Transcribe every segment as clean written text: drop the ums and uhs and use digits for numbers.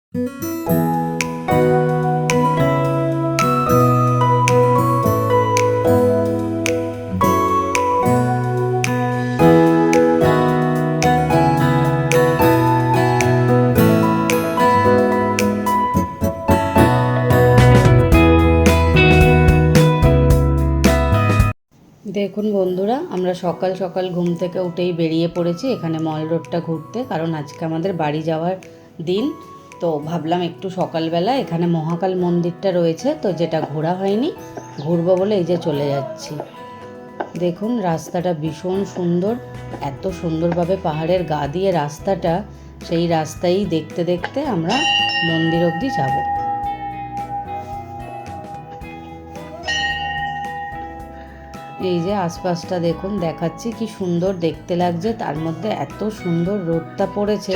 দেখুন বন্ধুরা, আমরা সকাল সকাল ঘুম থেকে উঠেই বেরিয়ে পড়েছি এখানে মল রোডটা ঘুরতে, কারণ আজকে আমাদের বাড়ি যাওয়ার দিন। তো ভাবলাম একটু সকালবেলা এখানে মহাকাল মন্দিরটা রয়েছে, তো যেটা ঘোরা হয়নি, ঘুরবো বলে এই যে চলে যাচ্ছি। দেখুন রাস্তাটা ভীষণ সুন্দর, এত সুন্দরভাবে পাহাড়ের গা দিয়ে রাস্তাটা, সেই রাস্তায় দেখতে দেখতে আমরা মন্দির অবধি যাবো। এই যে আশপাশটা দেখুন, দেখাচ্ছি কি সুন্দর দেখতে লাগছে, তার মধ্যে এত সুন্দর রোদটা পড়েছে,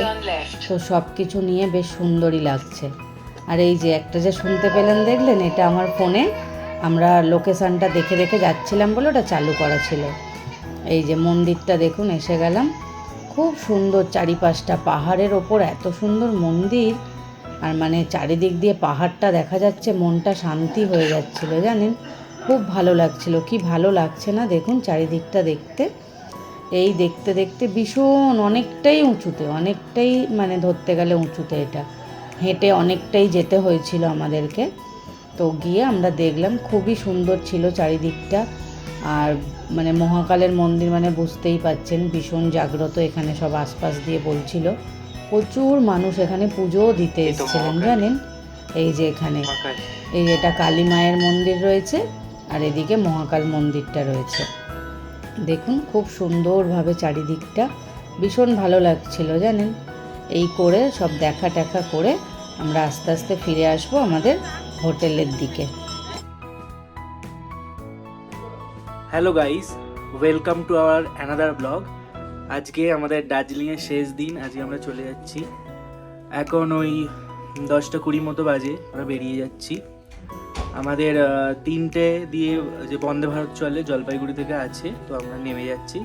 তো সব কিছু নিয়ে বেশ সুন্দরই লাগছে। আর এই যে একটা যে শুনতে পেলেন দেখলেন, এটা আমার ফোনে আমরা লোকেশানটা দেখে দেখে যাচ্ছিলাম বলে ওটা চালু করা ছিল। এই যে মন্দিরটা দেখুন, এসে গেলাম। খুব সুন্দর চারিপাশটা, পাহাড়ের ওপর এত সুন্দর মন্দির, আর মানে চারিদিক দিয়ে পাহাড়টা দেখা যাচ্ছে, মনটা শান্তি হয়ে যাচ্ছিল জানেন, খুব ভালো লাগছিল। কি ভালো লাগছে না দেখুন চারিদিকটা দেখতে। এই দেখতে দেখতে ভীষণ অনেকটাই উঁচুতে, অনেকটাই মানে ধরতে গেলে উঁচুতে, এটা হেঁটে অনেকটাই যেতে হয়েছিল আমাদেরকে। তো গিয়ে আমরা দেখলাম খুবই সুন্দর ছিল চারিদিকটা। আর মানে মহাকালের মন্দির মানে বুঝতেই পাচ্ছেন ভীষণ জাগ্রত, এখানে সব আশপাশ দিয়ে বলছিল। প্রচুর মানুষ এখানে পুজোও দিতে এসেছিলেন জানেন। এই যে এখানে এই এটা কালী মায়ের মন্দির রয়েছে, আর এদিকে মহাকাল মন্দিরটা রয়েছে। দেখুন খুব সুন্দরভাবে চারিদিকটা, ভীষণ ভালো লাগছিল জানেন। এই করে সব দেখা টেকা করে আমরা আস্তে আস্তে ফিরে আসবো আমাদের হোটেলের দিকে। Hello guys, welcome to our another blog. আজকে আমাদের দার্জিলিংয়ের শেষ দিন, আজকে আমরা চলে যাচ্ছি। এখন ওই 10:20 মতো বাজে, আমরা বেরিয়ে যাচ্ছি। আমাদের 3টে দিয়ে যে বন্দে ভারত চলে জলপাইগুড়ি থেকে আছে, তো আমরা নেমে যাচ্ছি,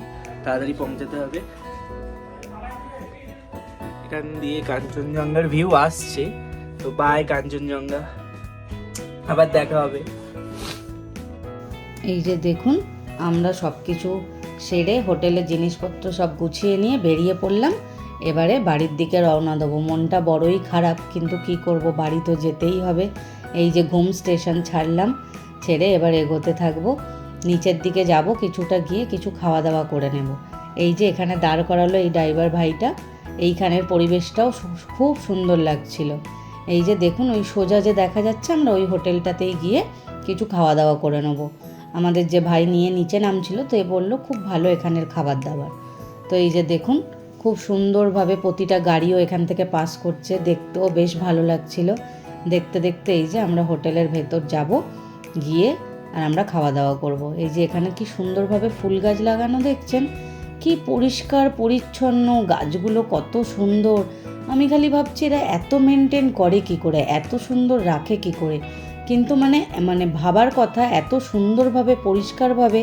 তাড়াতাড়ি পৌঁছাতে হবে। এখান দিয়ে কাঞ্চনজঙ্ঘার ভিউ আসছে, তো বাই কাঞ্চনজঙ্ঘা, আবার দেখা হবে। এই যে দেখুন আমরা সব কিছু সেরে হোটেলের জিনিসপত্র সব গুছিয়ে নিয়ে বেরিয়ে পড়লাম। এবারে বাড়ির দিকে রওনা দেবো। মনটা বড়ই খারাপ, কিন্তু কি করব, বাড়ি তো যেতেই হবে। এই যে ঘুম স্টেশন ছাড়লাম, ছেড়ে এবার এগোতে থাকবো। নিচের দিকে যাব, কিছুটা গিয়ে কিছু খাওয়া দাওয়া করে নেব। এই যে এখানে দাঁড় করালো এই ড্রাইভার ভাইটা, এইখানের পরিবেশটাও খুব সুন্দর লাগছিল। এই যে দেখুন ওই সোজা যে দেখা যাচ্ছে, আমরা ওই হোটেলটাতেই গিয়ে কিছু খাওয়া দাওয়া করে নেবো। আমাদের যে ভাই নিয়ে নিচে নামছিল, তো এ বললো খুব ভালো এখানের খাবার দাবার। তো এই যে দেখুন খুব সুন্দরভাবে প্রতিটা গাড়িও এখান থেকে পাস করছে, দেখতেও বেশ ভালো লাগছিল। দেখতে দেখতে এই যে আমরা হোটেলের ভেতর যাব, গিয়ে আর আমরা খাওয়া দাওয়া করব। এই যে এখানে কি সুন্দরভাবে ফুল গাছ লাগানো দেখছেন, কি পরিষ্কার পরিচ্ছন্ন, গাছগুলো কত সুন্দর। আমি খালি ভাবছি এরা এত মেনটেন করে কি করে, এত সুন্দর রাখে কি করে। কিন্তু মানে মানে ভাবার কথা, এত সুন্দরভাবে পরিষ্কারভাবে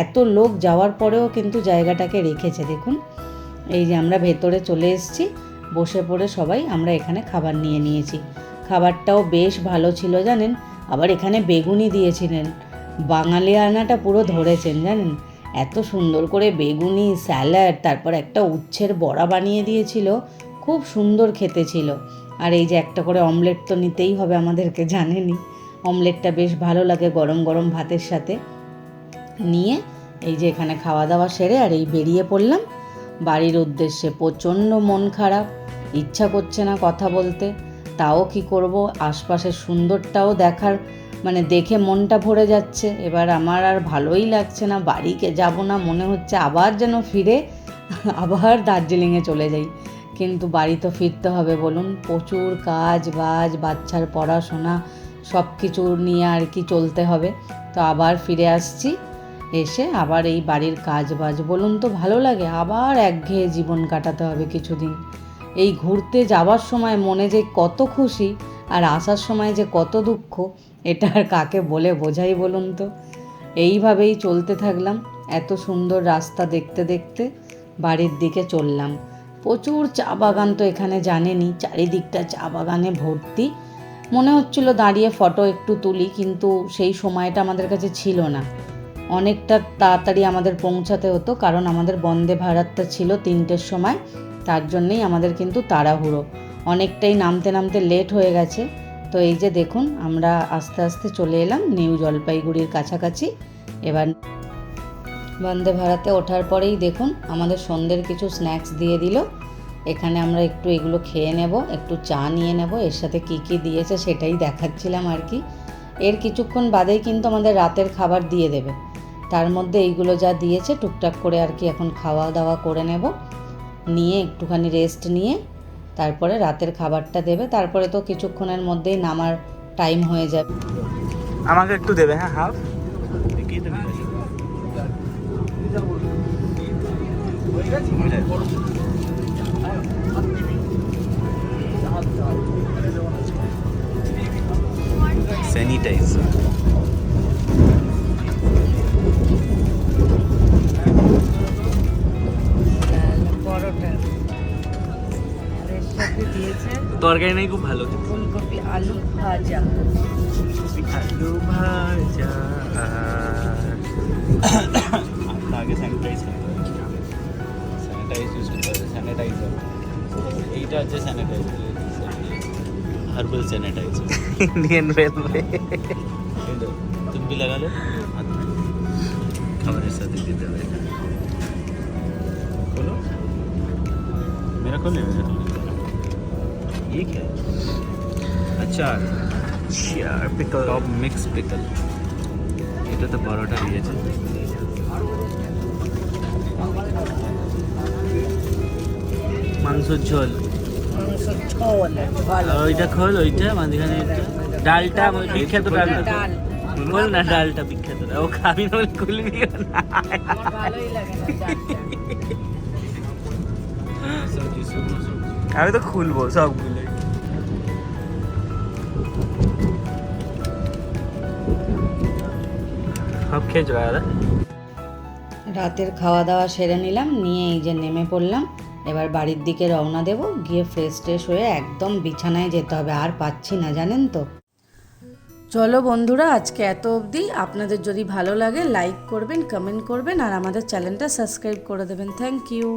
এত লোক যাওয়ার পরেও কিন্তু জায়গাটাকে রেখেছে দেখুন। এই যে আমরা ভেতরে চলে এসেছি, বসে পড়ে সবাই আমরা এখানে খাবার নিয়ে নিয়েছি। খাবারটাও বেশ ভালো ছিল জানেন। আবার এখানে বেগুনি দিয়েছিলেন, বাঙালিয়ানাটা পুরো ধরেছেন জানেন। এত সুন্দর করে বেগুনি, স্যালাড, তারপর একটা উচ্ছের বড়া বানিয়ে দিয়েছিল, খুব সুন্দর খেতে ছিল। আর এই যে একটা করে অমলেট তো নিতেই হবে আমাদেরকে, জানেনই অমলেটটা বেশ ভালো লাগে গরম গরম ভাতের সাথে। নিয়ে এই যে এখানে খাওয়া দাওয়া সেরে আর এই বেরিয়ে পড়লাম বাড়ির উদ্দেশ্যে। প্রচণ্ড মন খারাপ, ইচ্ছা করছে না কথা বলতে, তাও কি করব, আশপাশের সুন্দরটাও দেখার মানে দেখে মনটা ভরে যাচ্ছে। এবার আমার আর ভালোই লাগছে না, বাড়িকে যাব না, মনে হচ্ছে আবার যেন ফিরে আবার দার্জিলিংয়ে চলে যাই। কিন্তু বাড়ি তো ফিরতে হবে বলুন, প্রচুর কাজ বাজ, বাচ্চার পড়াশোনা সব কিছু নিয়ে আর কি চলতে হবে। তো আবার ফিরে আসছি, এসে আবার এই বাড়ির কাজ বাজ বলুন তো ভালো লাগে, আবার একঘেয়ে জীবন কাটাতে হবে কিছুদিন। এই ঘুরতে যাওয়ার সময় মনে যে কত খুশি, আর আসার সময় যে কত দুঃখ, এটা আর কাকে বলে বোঝাই বলুন তো। এইভাবেই চলতে থাকলাম, এত সুন্দর রাস্তা দেখতে দেখতে বাড়ির দিকে চললাম। প্রচুর চা বাগান তো এখানে জানেনই, চারিদিকটা চা বাগানে ভর্তি। মনে হচ্ছিল দাঁড়িয়ে ফটো একটু তুলি, কিন্তু সেই সময়টা আমাদের কাছে ছিল না। অনেকটা তাড়াতাড়ি আমাদের পৌঁছাতে হতো, কারণ আমাদের বন্দে ভারতটা ছিল 3টের সময়। তার জন্যেই আমাদের কিন্তু তাড়াহুড়ো, অনেকটাই নামতে নামতে লেট হয়ে গেছে। তো এই যে দেখুন, আমরা আস্তে আস্তে চলে এলাম নিউ জলপাইগুড়ির কাছাকাছি। এবার বন্দে ভারতে ওঠার পরেই দেখুন আমাদের সন্ধ্যের কিছু স্ন্যাক্স দিয়ে দিল। এখানে আমরা একটু এগুলো খেয়ে নেব, একটু চা নিয়ে নেব, এর সাথে কী কী দিয়েছে সেটাই দেখাচ্ছিলাম আর কি। এর কিছুক্ষণ বাদেই কিন্তু আমাদের রাতের খাবার দিয়ে দেবে। তার মধ্যে এইগুলো যা দিয়েছে টুকটাক করে আর কি এখন খাওয়া দাওয়া করে নেব, নিয়ে একটুখানি রেস্ট নিয়ে তারপরে রাতের খাবারটা দেবে। তারপরে তো কিছুক্ষণের মধ্যেই নামার টাইম হয়ে যাবে। আমাকে একটু দেবে, হ্যাঁ হাফ। স্যানিটাইজার। পরোটা এর সাথে দিয়েছে তরকারি নেই, খুব ভালো। ফুলকপি আলু ভাজা। আলু ভাজা। আগে স্যানিটাইজ করতে হবে, স্যানিটাইজ ইউজ করতে হবে, স্যানিটাইজার। এইটা হচ্ছে sanitiser, herbal sanitiser. Indian railway. तुम भी लगा लो हाथ में, खाबारेর সাথে দিতে হবে। खोलो, मेरा खोल ले, मेरा खोल ले। ये क्या है? अचार, पिकल। Top mix pickle. এটাতে পরোটা দিয়েছে। মাংসের ঝোল। ভালো আর ওইটা খোল, ওইটা মাঝখানে ডালটা, বিখ্যাত ডালটা ডাল খোল না, ডালটা বিখ্যাত। ও খাবি না বলে খুলবি না। আমার ভালোই লাগে না ডালটা। আমি তো খুলবো সবগুলো। সব খেয়েছো দাদা? রাতের খাওয়া দাওয়া সেরে নিলাম, নিয়ে এই যে নেমে পড়লাম। এবার বাড়ির দিকে রওনা দেব, গিয়ে ফ্রেশ ট্রেশ হয়ে একদম বিছানায় যেতে হবে, আর পাচ্ছি না জানেন তো। চলো বন্ধুরা, আজকে এত অবধি। আপনাদের যদি ভালো লাগে লাইক করবেন, কমেন্ট করবেন, আর আমাদের চ্যানেলটা সাবস্ক্রাইব করে দেবেন। Thank you.